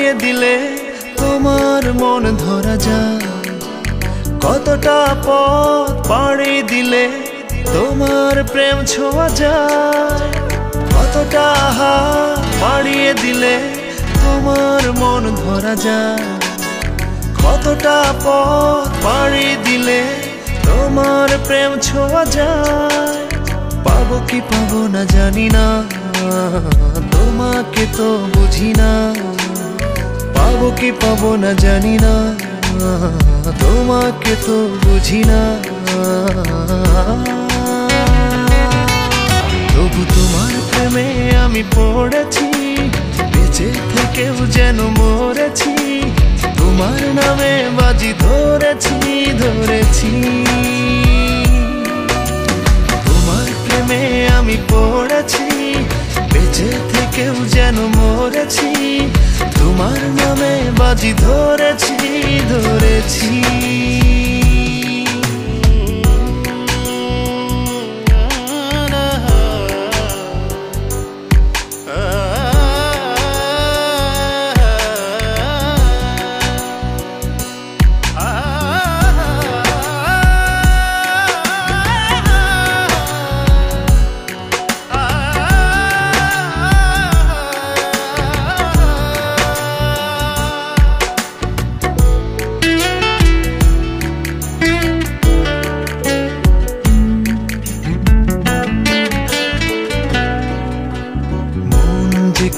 পাড়িয়ে দিলে তোমার মন ধরা যায়। কতটা পথ পাড়ি দিলে তোমার প্রেম ছোঁয়া যায়। কতটা হাত পাড়িয়ে দিলে তোমার মন ধরা যায়। কতটা পথ পাড়ি দিলে তোমার প্রেম ছোঁয়া যায়। পাবো কি পাবো না জানি না, তোমাকে তো বুঝি না। পাবো কি পাবো না জানি না, তোমাকে তো বুঝি না। তবু তোমার প্রেমে আমি পড়েছি, বেঁচে থেকেও যেন মরেছি। তোমার নামে বাজি ধরেছি ধরেছি। তোমার প্রেমে আমি পড়েছি, বেঁচে থেকেও যেন মরেছি। তোমার নামে বাজি ধরেছি ধরেছি।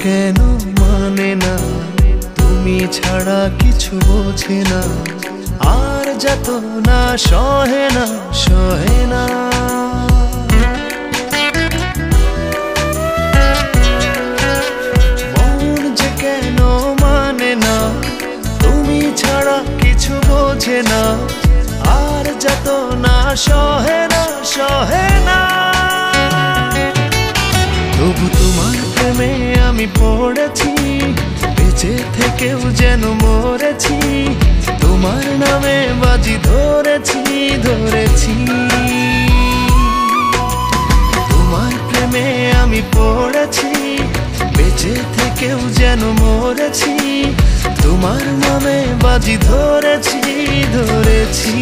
কেন মানে না, তুমি ছাড়া কিছু বোঝে না। আর যত না সহে না সহে না। মন যে কেন মানে না, তুমি ছাড়া কিছু বোঝে না। আর যত না সহে না সহে না। তবু তোমার প্রেমে আমি পড়েছি, বেঁচে থেকেও যেন মরেছি। তোমার নামে বাজি ধরেছি ধরেছি। তোমার প্রেমে আমি পড়েছি, বেঁচে থেকেও যেন মরেছি। তোমার নামে বাজি ধরেছি ধরেছি।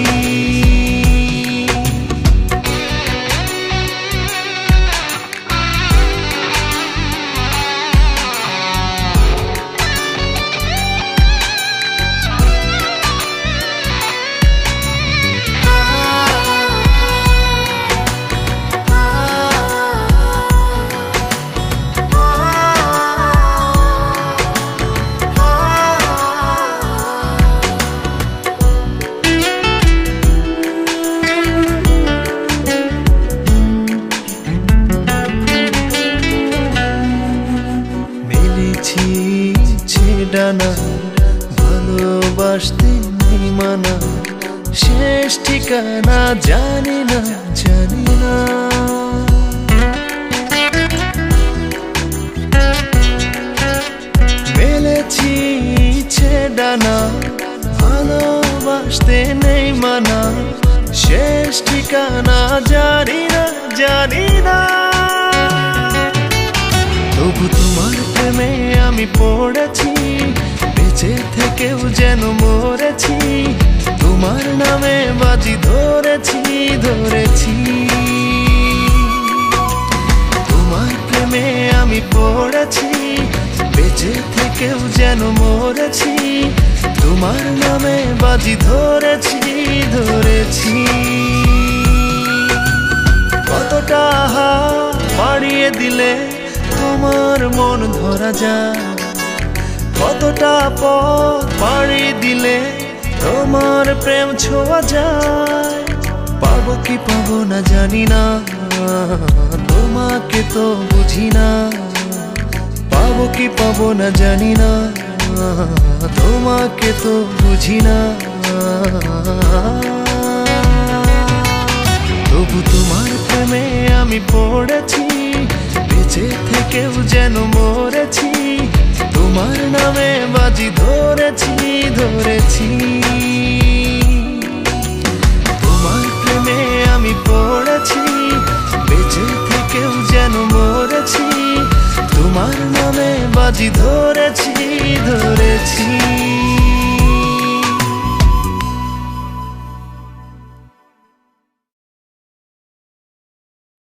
ডানা ভালোবাসতে নেই মানা, শেষ ঠিকানা জানি না জানি না। মেলেছি ইচ্ছে ডানা ভালোবাসতে নেই মানা, শেষ ঠিকানা জানি না জানি না। তবু তোমার প্রেমে আমি পড়েছি, বেঁচে থেকেও যেন মরেছি। তোমার নামে বাজি ধরেছি ধরেছি। তোমার প্রেমে আমি পড়েছি, বেঁচে থেকেও যেন মরেছি। তোমার নামে বাজি ধরেছি ধরেছি। কতটা হাত পাড়িয়ে দিলে তোমার মন ধরা যায়। কতটা পথ পাড়ি দিলে তোমার প্রেম ছোঁয়া যায়। পাবো কি পাবো না জানি না, তোমাকে তো বুঝি না। পাবো কি পাবো না জানি না, তোমাকে তো বুঝি না। তবু তোমার প্রেমে আমি পড়েছি, বেঁচে থেকেও যেন মরেছি। তোমার নামে বাজি ধরেছি ধরেছি। তোমার প্রেমে আমি পড়েছি, বেঁচে থেকেও যেন মরেছি। তোমার নামে বাজি ধরেছি ধরেছি।